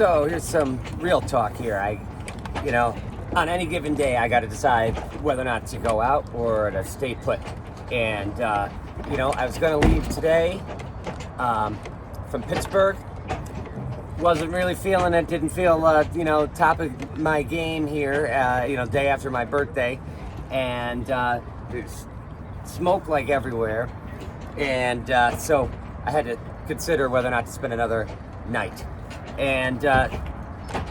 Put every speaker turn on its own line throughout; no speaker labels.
So here's some real talk here. On any given day, I got to decide whether or not to go out or to stay put. And I was going to leave today from Pittsburgh. Wasn't really feeling it. Didn't feel top of my game here. Day after my birthday, and there's smoke like everywhere, and so I had to consider whether or not to spend another night. And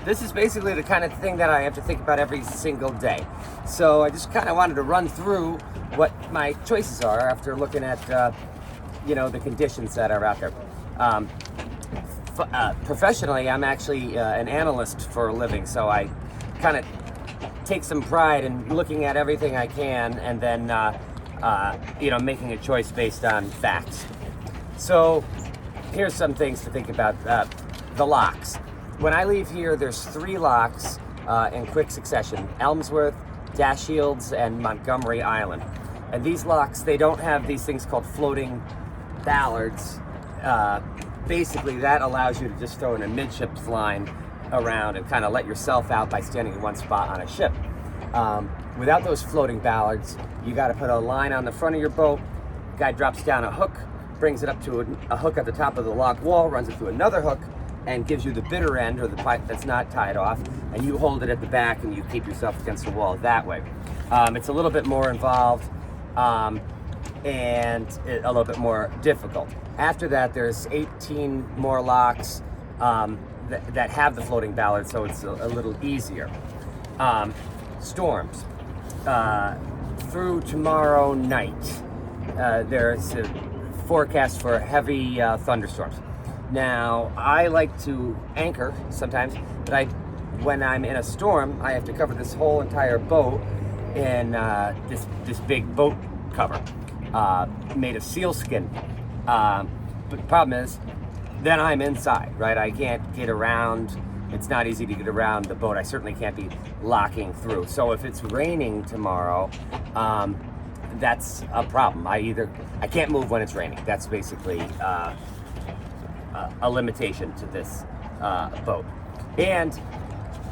this is basically the kind of thing that I have to think about every single day. So I just kind of wanted to run through what my choices are after looking at the conditions that are out there. Professionally, I'm actually an analyst for a living, so I kind of take some pride in looking at everything I can and then making a choice based on facts. So here's some things to think about. The locks. When I leave here, there's 3 locks in quick succession: Elmsworth, Dashields, and Montgomery Island. And these locks, they don't have these things called floating ballards. Basically, that allows you to just throw in a midships line around and kind of let yourself out by standing in one spot on a ship. Without those floating ballards, you got to put a line on the front of your boat. Guy drops down a hook, brings it up to a hook at the top of the lock wall, runs it through another hook, and gives you the bitter end, or the pipe that's not tied off, and you hold it at the back and you keep yourself against the wall that way. It's a little bit more involved and a little bit more difficult. After that, there's 18 more locks that have the floating ballard, so it's a little easier. Storms. Through tomorrow night, there's a forecast for heavy thunderstorms. Now, I like to anchor sometimes, but when I'm in a storm, I have to cover this whole entire boat in this big boat cover made of sealskin. But the problem is, then I'm inside, right? I can't get around. It's not easy to get around the boat. I certainly can't be locking through. So if it's raining tomorrow, that's a problem. I can't move when it's raining. That's basically a limitation to this boat. And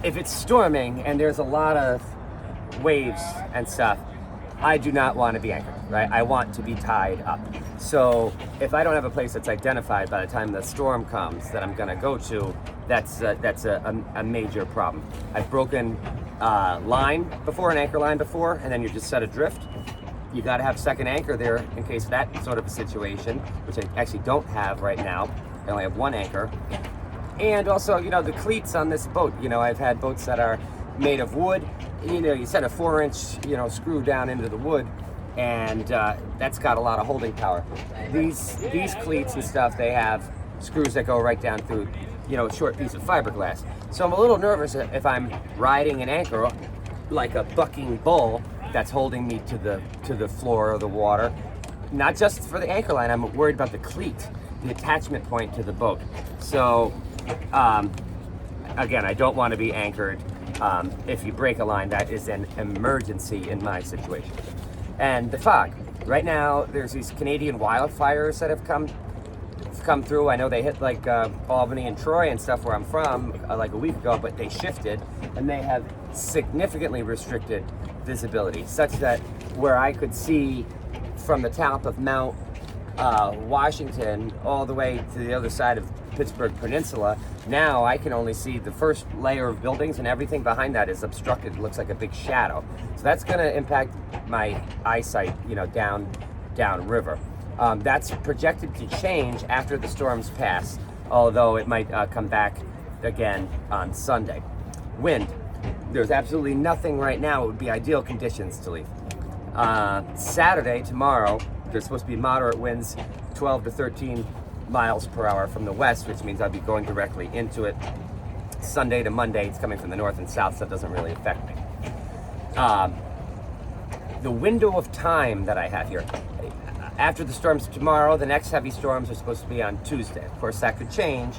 if it's storming and there's a lot of waves and stuff, I do not want to be anchored, right? I want to be tied up. So if I don't have a place that's identified by the time the storm comes that I'm going to go to, that's a major problem. I've broken line before, an anchor line before, and then you're just set adrift. You got to have second anchor there in case of that sort of a situation, which I actually don't have right now. I only have one anchor. And also, the cleats on this boat. I've had boats that are made of wood. You set a 4-inch, screw down into the wood, and that's got a lot of holding power. These cleats and stuff, they have screws that go right down through, a short piece of fiberglass. So I'm a little nervous if I'm riding an anchor like a bucking bull that's holding me to the floor of the water. Not just for the anchor line, I'm worried about the cleat, the attachment point to the boat. So again, I don't want to be anchored. If you break a line, that is an emergency in my situation. And the fog. Right now, there's these Canadian wildfires that have come through. I know they hit like Albany and Troy and stuff where I'm from like a week ago, but they shifted and they have significantly restricted visibility, such that where I could see from the top of Mount Washington all the way to the other side of Pittsburgh Peninsula, now I can only see the first layer of buildings, and everything behind that is obstructed. It looks like a big shadow. So that's going to impact my eyesight, down river. That's projected to change after the storms pass, although it might come back again on Sunday. Wind. There's absolutely nothing right now. It would be ideal conditions to leave. Saturday, tomorrow, there's supposed to be moderate winds, 12 to 13 miles per hour from the west, which means I'll be going directly into it. Sunday to Monday, it's coming from the north and south, so it doesn't really affect me. The window of time that I have here, after the storms tomorrow, the next heavy storms are supposed to be on Tuesday. Of course, that could change,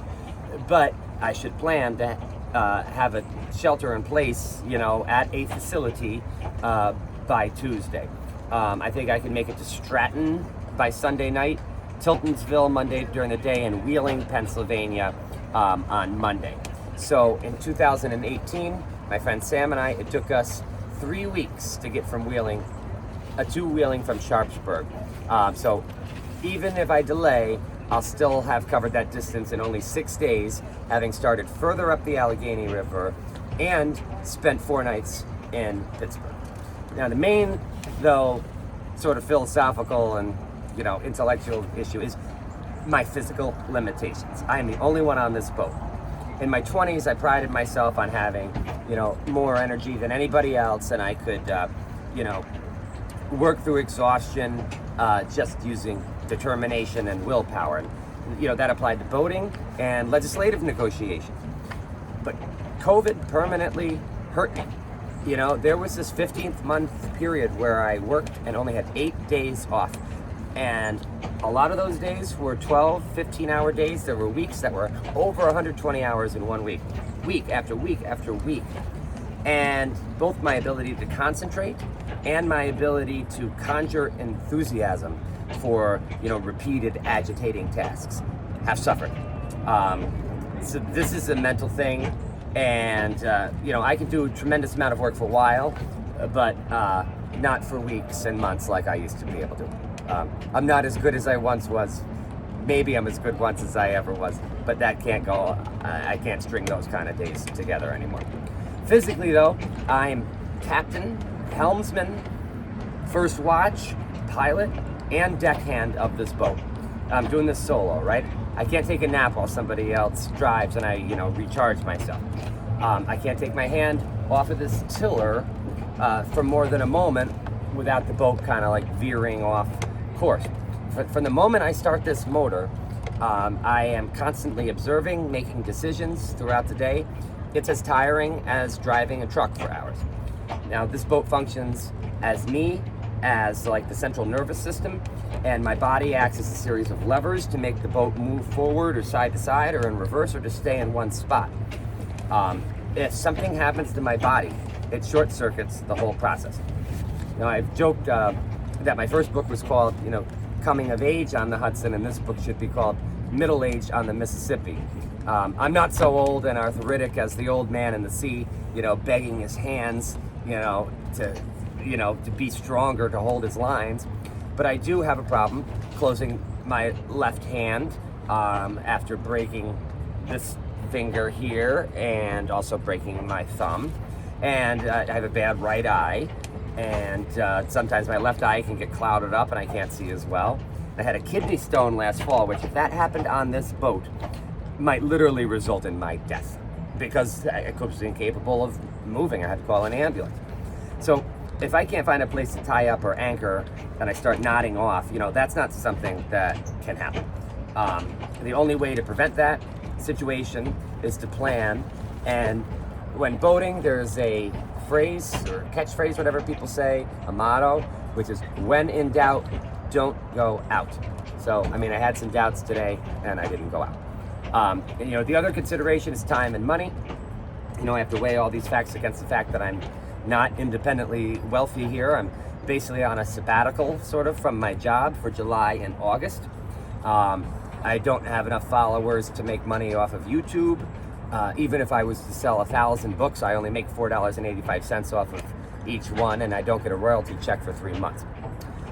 but I should plan to have a shelter in place, at a facility by Tuesday. I think I can make it to Stratton by Sunday night, Tiltonsville Monday during the day, and Wheeling, Pennsylvania on Monday. So in 2018, my friend Sam and I, it took us 3 weeks to get from Wheeling to Wheeling from Sharpsburg. So even if I delay, I'll still have covered that distance in only 6 days, having started further up the Allegheny River and spent 4 nights in Pittsburgh. Now the main, though, sort of philosophical and intellectual issue is my physical limitations. I am the only one on this boat. In my 20s, I prided myself on having, more energy than anybody else, and I could, work through exhaustion just using determination and willpower. And, that applied to boating and legislative negotiation. But COVID permanently hurt me. There was this 15th month period where I worked and only had 8 days off. And a lot of those days were 12, 15-hour days. There were weeks that were over 120 hours in 1 week, week after week after week. And both my ability to concentrate and my ability to conjure enthusiasm for, repeated agitating tasks have suffered. So this is a mental thing, and, I can do a tremendous amount of work for a while, but not for weeks and months like I used to be able to. I'm not as good as I once was. Maybe I'm as good once as I ever was, but that can't go. I can't string those kind of days together anymore. Physically, though, I'm captain, helmsman, first watch, pilot, and deckhand of this boat. I'm doing this solo, right? I can't take a nap while somebody else drives and I, recharge myself. I can't take my hand off of this tiller for more than a moment without the boat kind of like veering off course. From the moment I start this motor, I am constantly observing, making decisions throughout the day. It's as tiring as driving a truck for hours. Now, this boat functions as me, as like the central nervous system, and my body acts as a series of levers to make the boat move forward or side to side or in reverse or to stay in one spot. If something happens to my body, it short circuits the whole process. I've joked that my first book was called, Coming of Age on the Hudson, and this book should be called Middle Age on the Mississippi. I'm not so old and arthritic as the old man in the sea, begging his hands, to be stronger to hold his lines. But I do have a problem closing my left hand after breaking this finger here and also breaking my thumb. And I have a bad right eye. And sometimes my left eye can get clouded up and I can't see as well. I had a kidney stone last fall, which if that happened on this boat, might literally result in my death because I was incapable of moving. I had to call an ambulance. So if I can't find a place to tie up or anchor and I start nodding off, that's not something that can happen. The only way to prevent that situation is to plan. And when boating, there's a phrase or catchphrase, whatever people say, a motto, which is when in doubt, don't go out. So, I had some doubts today and I didn't go out. The other consideration is time and money. I have to weigh all these facts against the fact that I'm not independently wealthy here. I'm basically on a sabbatical sort of from my job for July and August. I don't have enough followers to make money off of YouTube. Even if I was to sell 1,000 books, I only make $4.85 off of each one, and I don't get a royalty check for 3 months.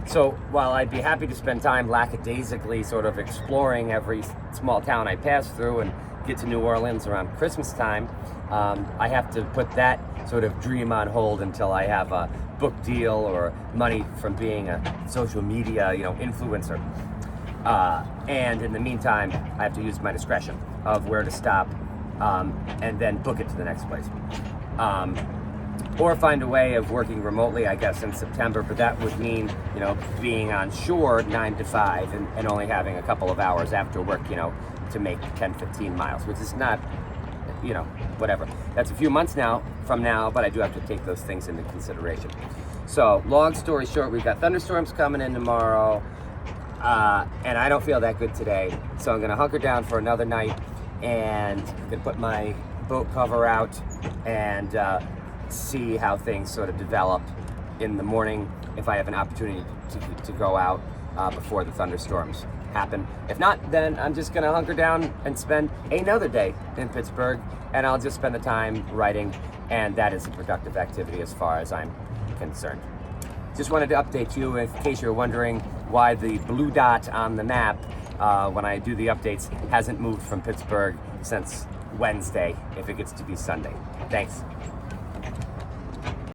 So while I'd be happy to spend time lackadaisically sort of exploring every small town I pass through and get to New Orleans around Christmas time, I have to put that sort of dream on hold until I have a book deal or money from being a social media, influencer. And in the meantime, I have to use my discretion of where to stop and then book it to the next place. Or find a way of working remotely, I guess, in September, but that would mean, being on shore 9 to 5 and only having a couple of hours after work, to make 10, 15 miles, which is not, whatever. That's a few months from now, but I do have to take those things into consideration. So, long story short, we've got thunderstorms coming in tomorrow, and I don't feel that good today, so I'm gonna hunker down for another night, and I'm gonna put my boat cover out and see how things sort of develop in the morning if I have an opportunity to go out before the thunderstorms happen. If not, then I'm just gonna hunker down and spend another day in Pittsburgh, and I'll just spend the time writing, and that is a productive activity as far as I'm concerned. Just wanted to update you in case you're wondering why the blue dot on the map when I do the updates hasn't moved from Pittsburgh since Wednesday, if it gets to be Sunday. Thanks.